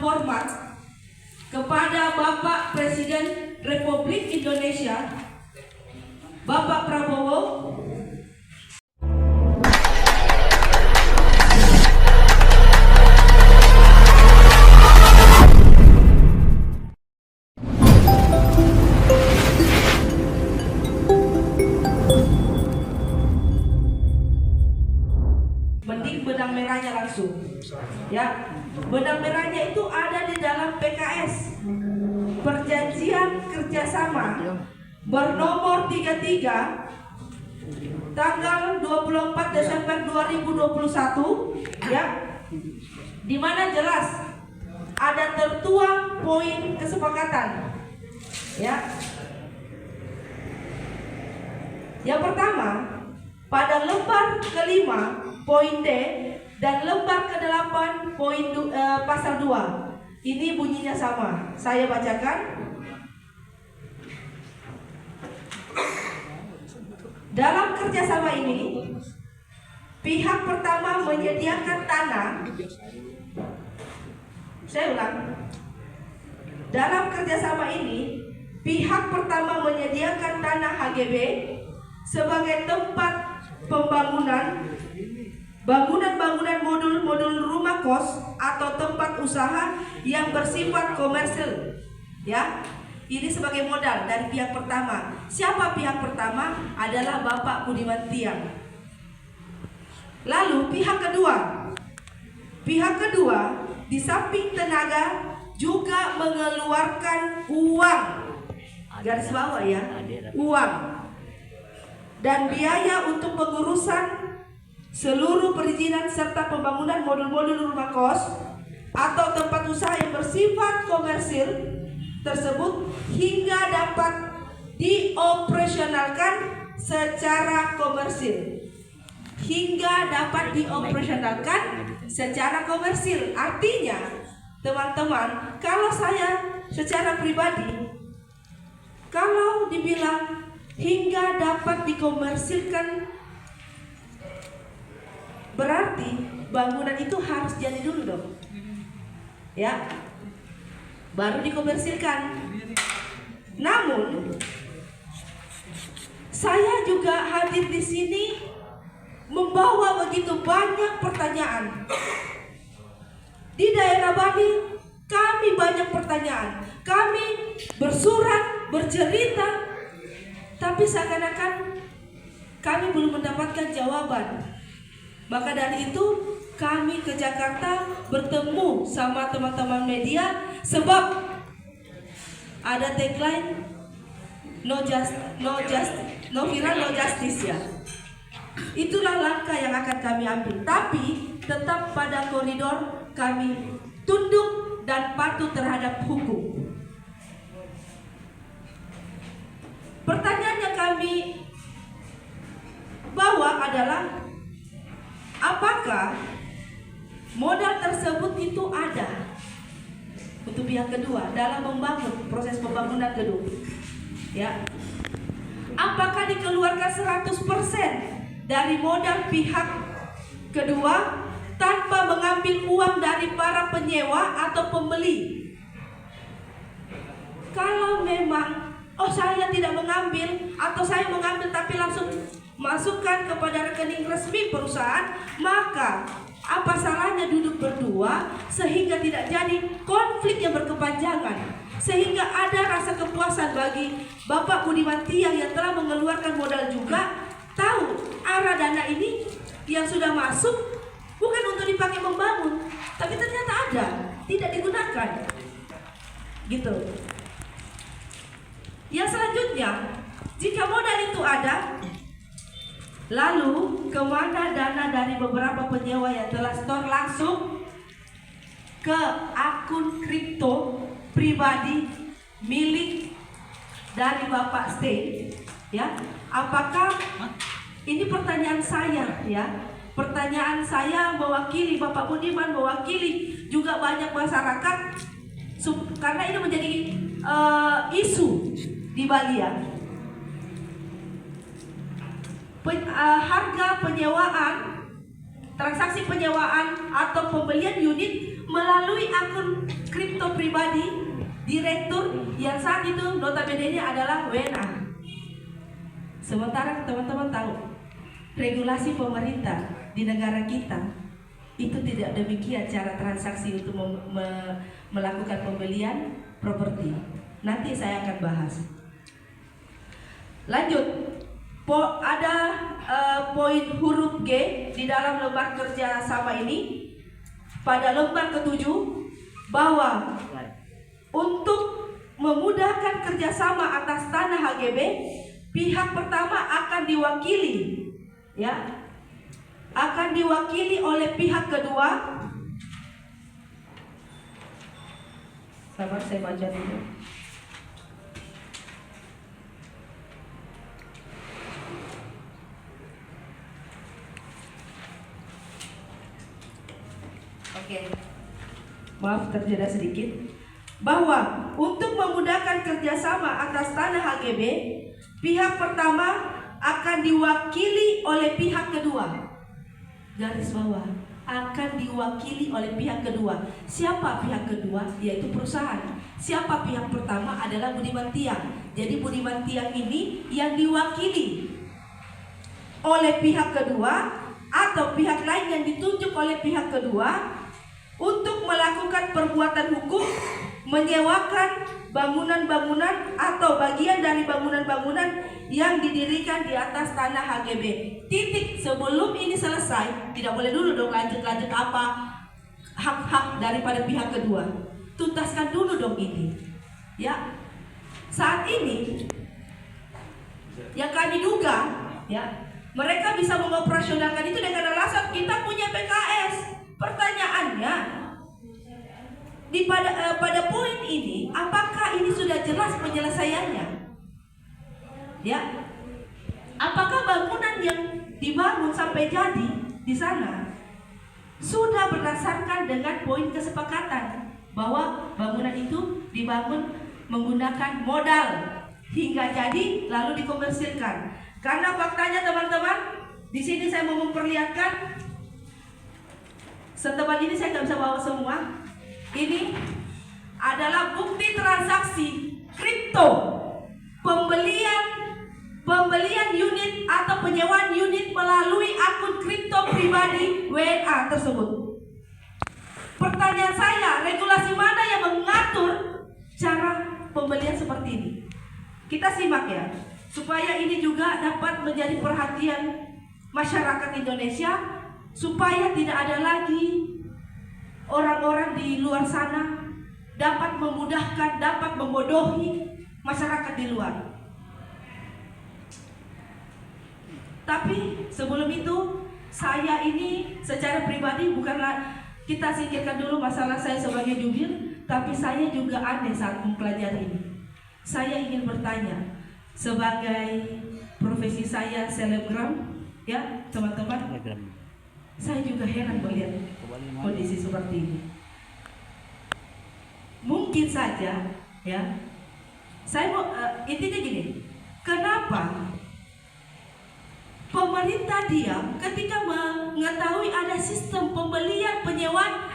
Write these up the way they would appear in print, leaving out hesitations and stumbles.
hormat kepada Bapak Presiden Republik Indonesia, Bapak Prabowo, mending benang merahnya langsung. Ya, benang merahnya itu ada di dalam PKS, Perjanjian Kerjasama bernomor 33 tanggal 24 Desember 2021, ya, di mana jelas ada tertuang poin kesepakatan. Ya. Yang pertama, pada lembar kelima poin D dan lembar ke-8 poin pasal 2. Ini bunyinya sama. Saya bacakan. Dalam kerjasama ini, pihak pertama menyediakan tanah. Saya ulang. Dalam kerjasama ini, pihak pertama menyediakan tanah HGB sebagai tempat pembangunan bangunan modul rumah kos atau tempat usaha yang bersifat komersil. Ya, ini sebagai modal dari pihak pertama. Siapa pihak pertama? Adalah Bapak Budiman Tiang. Lalu pihak kedua di samping tenaga juga mengeluarkan uang, garis bawah ya, uang dan biaya untuk pengurusan seluruh perizinan serta pembangunan modul-modul rumah kos atau tempat usaha yang bersifat komersil tersebut hingga dapat dioperasionalkan secara komersil. Hingga dapat dioperasionalkan secara komersil. Artinya, teman-teman, kalau saya secara pribadi, kalau dibilang hingga dapat dikomersilkan, berarti bangunan itu harus jadi dulu dong, ya, baru dikomersilkan. Namun, saya juga hadir di sini membawa begitu banyak pertanyaan. Di daerah Bali, kami banyak pertanyaan. Kami bersurat, bercerita, tapi seakan-akan kami belum mendapatkan jawaban. Maka dari itu kami ke Jakarta bertemu sama teman-teman media, sebab ada tagline no viral, no justice ya. Itulah langkah yang akan kami ambil, tapi tetap pada koridor kami tunduk dan patuh terhadap hukum. Pertanyaan yang kami bawa adalah, apakah modal tersebut itu ada untuk pihak kedua dalam membangun proses pembangunan gedung? Ya. Apakah dikeluarkan 100% dari modal pihak kedua tanpa mengambil uang dari para penyewa atau pembeli? Kalau memang saya tidak mengambil, atau saya mengambil tapi langsung masukkan kepada rekening resmi perusahaan, maka apa salahnya duduk berdua sehingga tidak jadi konflik yang berkepanjangan, sehingga ada rasa kepuasan bagi Bapak Budiman Tiang yang telah mengeluarkan modal juga, tahu arah dana ini yang sudah masuk bukan untuk dipakai membangun, tapi ternyata ada, tidak digunakan, gitu. Yang selanjutnya, jika modal itu ada, lalu kemana dana dari beberapa penyewa yang telah store langsung ke akun kripto pribadi milik dari Bapak Stay? Ya, apakah ini pertanyaan saya? Ya, pertanyaan saya mewakili Bapak Budiman, mewakili juga banyak masyarakat, karena ini menjadi isu di Bali ya. Harga penyewaan, transaksi penyewaan atau pembelian unit melalui melalui akun kripto pribadi direktur yang saat itu notabene adalah WNA. Sementara teman-teman tahu regulasi pemerintah di negara kita itu tidak demikian cara transaksi untuk melakukan pembelian properti. Nanti saya akan bahas. Lanjut, ada poin huruf G di dalam lembar kerja sama ini pada lembar ke-7 bahwa untuk memudahkan kerjasama atas tanah HGB, pihak pertama akan diwakili, ya, akan diwakili oleh pihak kedua. Sabar, saya baca dulu. Oke, maaf terjeda sedikit. Bahwa untuk memudahkan kerjasama atas tanah HGB, pihak pertama akan diwakili oleh pihak kedua. Garis bawah, akan diwakili oleh pihak kedua. Siapa pihak kedua? Yaitu perusahaan. Siapa pihak pertama? Adalah Budiman Tiang. Jadi Budiman Tiang ini yang diwakili oleh pihak kedua atau pihak lain yang ditunjuk oleh pihak kedua untuk melakukan perbuatan hukum, menyewakan bangunan-bangunan atau bagian dari bangunan-bangunan yang didirikan di atas tanah HGB. Titik. Sebelum ini selesai, tidak boleh dulu dong lanjut-lanjut apa hak-hak daripada pihak kedua. Tuntaskan dulu dong ini. Ya. Saat ini yang kami duga, ya, mereka bisa mengoperasionalkan itu dengan alasan kita punya PKS. Pertanyaannya, pada poin ini, apakah ini sudah jelas penyelesaiannya? Ya, apakah bangunan yang dibangun sampai jadi di sana sudah berdasarkan dengan poin kesepakatan bahwa bangunan itu dibangun menggunakan modal hingga jadi lalu dikomersilkan? Karena faktanya teman-teman, di sini saya mau memperlihatkan. Setebal ini saya nggak bisa bawa semua. Ini adalah bukti transaksi kripto pembelian unit atau penyewaan unit melalui akun kripto pribadi WNA tersebut. Pertanyaan saya, regulasi mana yang mengatur cara pembelian seperti ini? Kita simak ya, supaya ini juga dapat menjadi perhatian masyarakat Indonesia, supaya tidak ada lagi orang-orang di luar sana dapat memudahkan, dapat membodohi masyarakat di luar. Tapi sebelum itu, saya ini secara pribadi bukanlah, kita singkirkan dulu masalah saya sebagai jubir, tapi saya juga aneh saat mempelajari ini. Saya ingin bertanya, sebagai profesi saya selebgram, ya teman-teman, saya juga heran melihat kondisi seperti ini. Mungkin saja, ya, saya mau intinya gini, kenapa pemerintah diam ketika mengetahui ada sistem pembelian penyewaan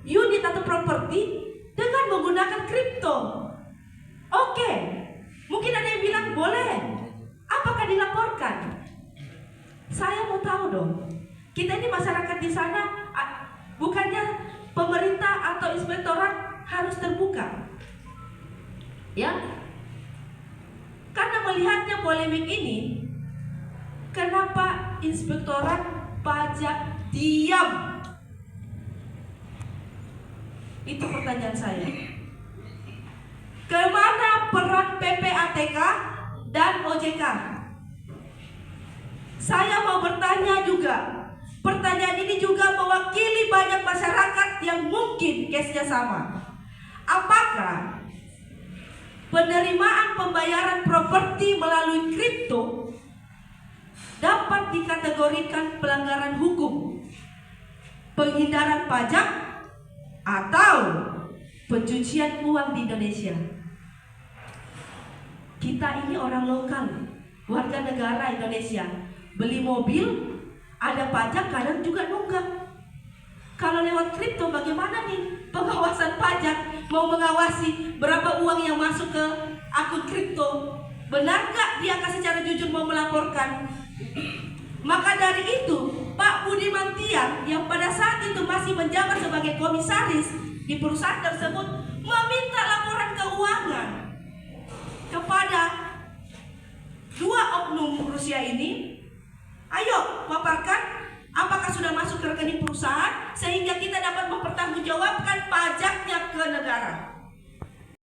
unit atau properti dengan menggunakan kripto? Oke, mungkin ada yang bilang boleh. Apakah dilaporkan? Saya mau tahu dong. Kita ini masyarakat di sana, bukannya pemerintah atau inspektorat harus terbuka, ya? Karena melihatnya polemik ini, kenapa inspektorat pajak diam? Itu pertanyaan saya. Kemana peran PPATK dan OJK? Saya mau bertanya juga. Pertanyaan ini juga mewakili banyak masyarakat yang mungkin case-nya sama. Apakah penerimaan pembayaran properti melalui kripto dapat dikategorikan pelanggaran hukum, penghindaran pajak, atau pencucian uang di Indonesia? Kita ini orang lokal, warga negara Indonesia, beli mobil ada pajak, kadang juga nunggak. Kalau lewat kripto bagaimana nih? pengawasan pajak mau mengawasi berapa uang yang masuk ke akun kripto. Benar nggak dia secara jujur mau melaporkan? Maka dari itu, Pak Budiman Tiang yang pada saat itu masih menjabat sebagai komisaris di perusahaan tersebut meminta laporan keuangan kepada dua oknum Rusia ini. Ayo paparkan apakah sudah masuk ke rekening perusahaan sehingga kita dapat mempertanggungjawabkan pajaknya ke negara.